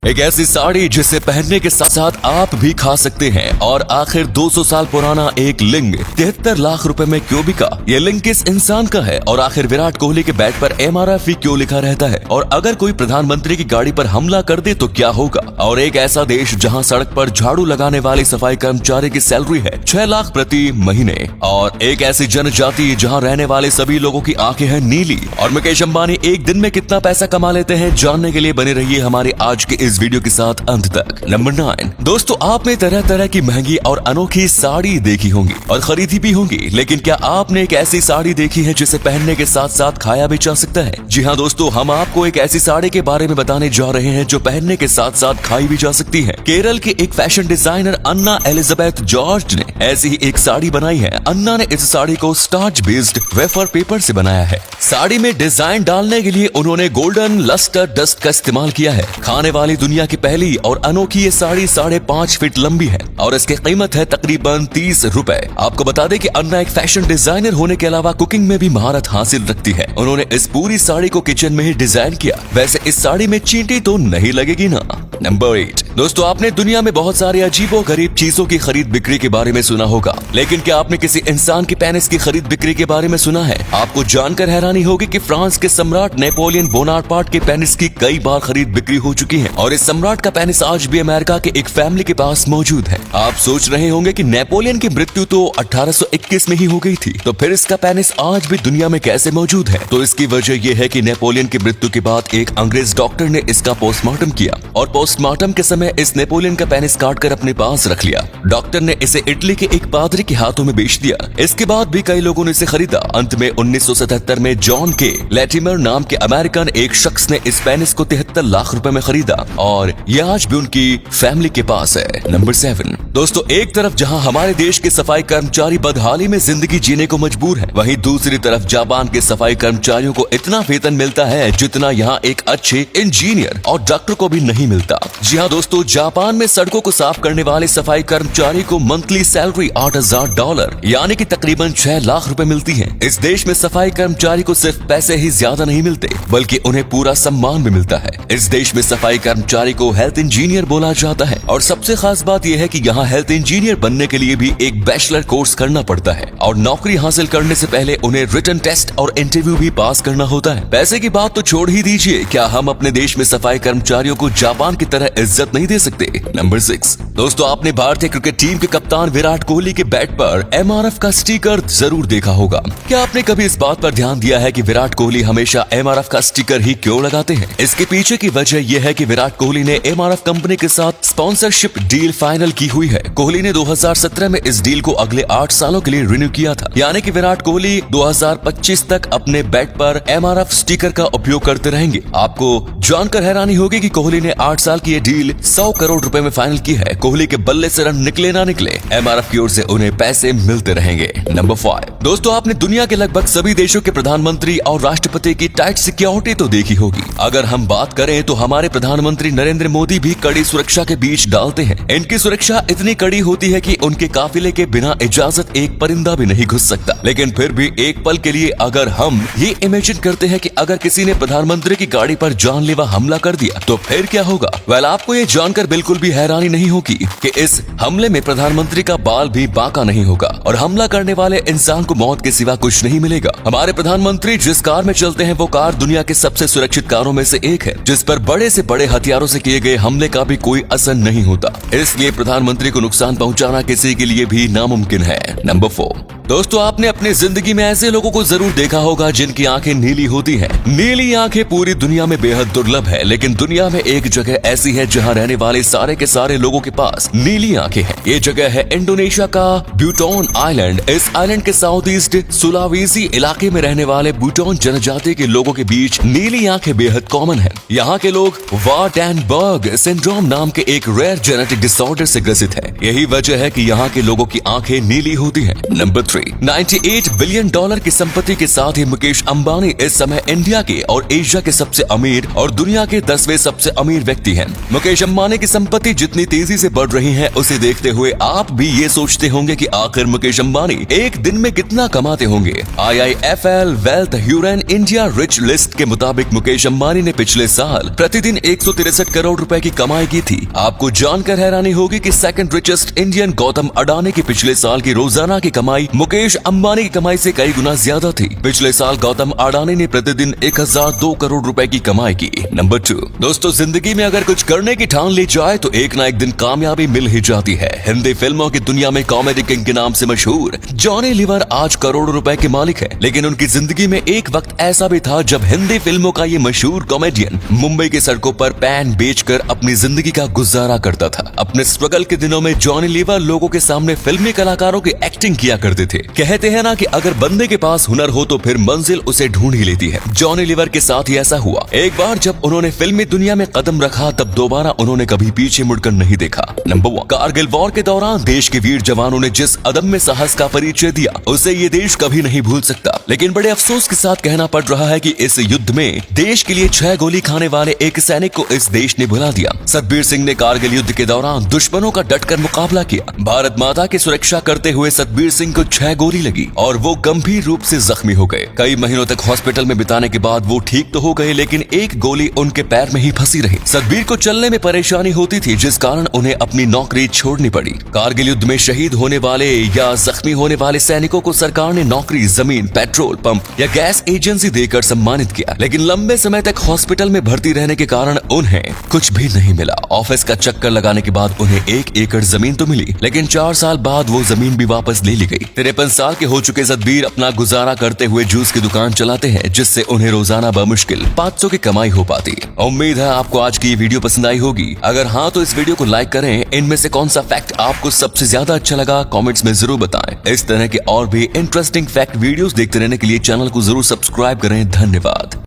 एक ऐसी साड़ी जिसे पहनने के साथ साथ आप भी खा सकते हैं। और आखिर 200 साल पुराना एक लिंग 73 लाख रुपए में क्यों बिका? ये लिंग किस इंसान का है? और आखिर विराट कोहली के बैट पर MRF क्यों लिखा रहता है? और अगर कोई प्रधानमंत्री की गाड़ी पर हमला कर दे तो क्या होगा? और एक ऐसा देश जहां सड़क पर झाड़ू लगाने वाले सफाई कर्मचारी की सैलरी है 6 लाख प्रति महीने। और एक ऐसी जनजाति जहां रहने वाले सभी लोगों की आंखें हैं नीली। और मुकेश अंबानी एक दिन में कितना पैसा कमा लेते हैं, जानने के लिए बने रहिए हमारे आज के इस वीडियो के साथ अंत तक। नंबर 9 दोस्तों, आपने तरह तरह की महंगी और अनोखी साड़ी देखी होंगी और खरीदी भी होंगी, लेकिन क्या आपने एक ऐसी साड़ी देखी है जिसे पहनने के साथ साथ खाया भी जा सकता है? जी हाँ दोस्तों, हम आपको एक ऐसी साड़ी के बारे में बताने जा रहे हैं जो पहनने के साथ साथ खाई भी जा सकती है। केरल के एक फैशन डिजाइनर अन्ना एलिजाबेथ जॉर्ज ने ऐसी ही एक साड़ी बनाई है। अन्ना ने इस साड़ी को स्टार्च बेस्ड वेफर पेपर से बनाया है। साड़ी में डिजाइन डालने के लिए उन्होंने गोल्डन लस्टर डस्ट का इस्तेमाल किया है। खाने वाली दुनिया की पहली और अनोखी ये साड़ी 5.5 फीट लंबी है और इसकी कीमत है तकरीबन 30 रुपए। आपको बता दें कि अन्ना एक फैशन डिजाइनर होने के अलावा कुकिंग में भी महारत हासिल रखती है। उन्होंने इस पूरी साड़ी को किचन में ही डिजाइन किया। वैसे इस साड़ी में चींटी तो नहीं लगेगी ना। नंबर 8 दोस्तों, आपने दुनिया में बहुत सारे अजीबो गरीब चीजों की खरीद बिक्री के बारे में सुना होगा, लेकिन क्या आपने किसी इंसान की पेनिस की खरीद बिक्री के बारे में सुना है? आपको जानकर हैरानी होगी कि फ्रांस के सम्राट नेपोलियन बोनापार्ट के पेनिस की कई बार खरीद बिक्री हो चुकी है और इस सम्राट का पेनिस आज भी अमेरिका के एक फैमिली के पास मौजूद है। आप सोच रहे होंगे कि नेपोलियन की मृत्यु तो 1821 में ही हो गई थी, तो फिर इसका पेनिस आज भी दुनिया में कैसे मौजूद है? तो इसकी वजह यह है कि नेपोलियन की मृत्यु के बाद एक अंग्रेज डॉक्टर ने इसका पोस्टमार्टम किया और पोस्टमार्टम के समय इस नेपोलियन का पेनिस काटकर अपने पास रख लिया। डॉक्टर ने इसे इटली के एक पादरी के हाथों में बेच दिया। इसके बाद भी कई लोगों ने इसे खरीदा। अंत में 1977 में जॉन के लैटिमर नाम के अमेरिकन एक शख्स ने इस पेनिस को 73 लाख रुपए में खरीदा और यह आज भी उनकी फैमिली के पास है। नंबर 7 दोस्तों, एक तरफ जहां हमारे देश के सफाई कर्मचारी बदहाली में जिंदगी जीने को मजबूर है, वहीं दूसरी तरफ जापान के सफाई कर्मचारियों को इतना वेतन मिलता है जितना यहाँ एक अच्छे इंजीनियर और डॉक्टर को भी नहीं मिलता। जी हाँ दोस्तों, जापान में सड़कों को साफ करने वाले सफाई कर्मचारी को मंथली सैलरी $8,000 यानी कि तकरीबन 6 लाख रुपए मिलती है। इस देश में सफाई कर्मचारी को सिर्फ पैसे ही ज्यादा नहीं मिलते, बल्कि उन्हें पूरा सम्मान भी मिलता है। इस देश में सफाई कर्मचारी को हेल्थ इंजीनियर बोला जाता है और सबसे खास बात यह है कि यहाँ हेल्थ इंजीनियर बनने के लिए भी एक बैचलर कोर्स करना पड़ता है और नौकरी हासिल करने से पहले उन्हें रिटन टेस्ट और इंटरव्यू भी पास करना होता है। पैसे की बात तो छोड़ ही दीजिए, क्या हम अपने देश में सफाई कर्मचारियों को जापान की तरह इज्जत नहीं दे सकते? नंबर 6 दोस्तों, आपने भारतीय क्रिकेट टीम के कप्तान विराट कोहली के बैट पर MRF का स्टिकर जरूर देखा होगा। क्या आपने कभी इस बात पर ध्यान दिया है कि विराट कोहली हमेशा MRF का स्टिकर ही क्यों लगाते हैं? इसके पीछे की वजह यह है कि विराट कोहली ने MRF कंपनी के साथ स्पॉन्सरशिप डील फाइनल की हुई है। कोहली ने 2017 में इस डील को अगले 8 सालों के लिए रिन्यू किया था, यानी कि विराट कोहली 2025 तक अपने बैट पर MRF स्टिकर का उपयोग करते रहेंगे। आपको जानकर हैरानी होगी कि कोहली ने 8 साल की ये डील 100 करोड़ रुपए में फाइनल की है। कोहली के बल्ले से रन निकले ना निकले, MRF की ओर से उन्हें पैसे मिलते रहेंगे। नंबर 5 दोस्तों, आपने दुनिया के लगभग सभी देशों के प्रधानमंत्री और राष्ट्रपति की टाइट सिक्योरिटी तो देखी होगी। अगर हम बात करें तो हमारे प्रधानमंत्री नरेंद्र मोदी भी कड़ी सुरक्षा के बीच डालते हैं। इनकी सुरक्षा इतनी कड़ी होती है कि उनके काफिले के बिना इजाजत एक परिंदा भी नहीं घुस सकता। लेकिन फिर भी एक पल के लिए अगर हम ये इमेजिन करते हैं कि अगर किसी ने प्रधानमंत्री की गाड़ी पर जानलेवा हमला कर दिया तो फिर क्या होगा? वेल, आपको ये जानकर बिल्कुल भी हैरानी नहीं होगी कि इस हमले में प्रधानमंत्री का बाल भी बांका नहीं होगा और हमला करने वाले इंसान को मौत के सिवा कुछ नहीं मिलेगा। हमारे प्रधानमंत्री जिस कार में चलते हैं वो कार दुनिया के सबसे सुरक्षित कारों में से एक है, जिस पर बड़े से बड़े हथियारों से किए गए हमले का भी कोई असर नहीं होता। इसलिए प्रधानमंत्री को नुकसान पहुंचाना किसी के लिए भी नामुमकिन है। नंबर 4 दोस्तों, आपने अपनी जिंदगी में ऐसे लोगों को जरूर देखा होगा जिनकी आंखें नीली होती हैं। नीली आंखें पूरी दुनिया में बेहद दुर्लभ है, लेकिन दुनिया में एक जगह ऐसी है जहां रहने वाले सारे के सारे लोगों के पास नीली आंखें हैं। ये जगह है इंडोनेशिया का ब्यूटॉन आइलैंड। इस आइलैंड के साउथ ईस्ट सुलावेसी इलाके में रहने वाले ब्यूटॉन जनजाति के लोगों के बीच नीली आंखें बेहद कॉमन है। यहाँ के लोग वार्डेनबर्ग सिंड्रोम नाम के एक रेयर जेनेटिक डिसऑर्डर से ग्रसित है। यही वजह है कि यहाँ के लोगों की आंखें नीली होती है। Number country. 98 बिलियन डॉलर की संपत्ति के साथ ही मुकेश अंबानी इस समय इंडिया के और एशिया के सबसे अमीर और दुनिया के 10वें सबसे अमीर व्यक्ति हैं। मुकेश अंबानी की संपत्ति जितनी तेजी से बढ़ रही है उसे देखते हुए आप भी ये सोचते होंगे कि आखिर मुकेश अंबानी एक दिन में कितना कमाते होंगे। IIFL wealth Hurun India rich list के मुताबिक मुकेश अंबानी ने पिछले साल प्रतिदिन 163 करोड़ रुपए की कमाई की थी। आपको जानकर हैरानी होगी कि second richest Indian Gautam Adani की पिछले साल की रोजाना की कमाई मुकेश अंबानी की कमाई से कई गुना ज्यादा थी। पिछले साल गौतम अडानी ने प्रतिदिन 1002 करोड़ रुपए की कमाई की। नंबर 2, दोस्तों जिंदगी में अगर कुछ करने की ठान ली जाए तो एक ना एक दिन कामयाबी मिल ही जाती है। हिंदी फिल्मों की दुनिया में कॉमेडी किंग के नाम से मशहूर जॉनी लीवर आज करोड़ों रुपए के मालिक है, लेकिन उनकी जिंदगी में एक वक्त ऐसा भी था जब हिंदी फिल्मों का ये मशहूर कॉमेडियन मुंबई की सड़कों पर पैन बेचकर अपनी जिंदगी का गुजारा करता था। अपने स्ट्रगल के दिनों में जॉनी लीवर लोगों के सामने फिल्मी कलाकारों की एक्टिंग किया करते थे। कहते हैं ना कि अगर बंदे के पास हुनर हो तो फिर मंजिल उसे ढूंढ ही लेती है। जॉनी लीवर के साथ ही ऐसा हुआ। एक बार जब उन्होंने फिल्मी दुनिया में कदम रखा तब दोबारा उन्होंने कभी पीछे मुड़कर नहीं देखा। नंबर 1, कारगिल वॉर के दौरान देश के वीर जवानों ने जिस अदम्य साहस का परिचय दिया उसे ये देश कभी नहीं भूल सकता। लेकिन बड़े अफसोस के साथ कहना पड़ रहा है कि इस युद्ध में देश के लिए 6 गोली खाने वाले एक सैनिक को इस देश ने भुला दिया। सतबीर सिंह ने कारगिल युद्ध के दौरान दुश्मनों का डटकर मुकाबला किया। भारत माता की सुरक्षा करते हुए सतबीर सिंह को 6 गोली लगी और वो गंभीर रूप से जख्मी हो गए। कई महीनों तक हॉस्पिटल में बिताने के बाद वो ठीक तो हो गए, लेकिन एक गोली उनके पैर में ही फंसी रही। सतबीर को चलने में परेशानी होती थी जिस कारण उन्हें अपनी नौकरी छोड़नी पड़ी। कारगिल युद्ध में शहीद होने वाले या जख्मी होने वाले सैनिकों को सरकार ने नौकरी, जमीन, पेट्रोल पंप या गैस एजेंसी देकर सम्मानित किया, लेकिन लंबे समय तक हॉस्पिटल में भर्ती रहने के कारण उन्हें कुछ भी नहीं मिला। ऑफिस का चक्कर लगाने के बाद उन्हें 1 एकड़ जमीन तो मिली, लेकिन 4 साल बाद वो जमीन भी वापस ले ली गई। 53 साल के हो चुके सतबीर अपना गुजारा करते हुए जूस की दुकान चलाते हैं, जिससे उन्हें रोजाना बमुश्किल 500 की कमाई हो पाती। उम्मीद है आपको आज की ये वीडियो पसंद आई होगी। अगर हाँ तो इस वीडियो को लाइक करें। इनमें से कौन सा फैक्ट आपको सबसे ज्यादा अच्छा लगा कमेंट्स में जरूर बताएं। इस तरह के और भी इंटरेस्टिंग फैक्ट वीडियोस देखते रहने के लिए चैनल को जरूर सब्सक्राइब करें। धन्यवाद।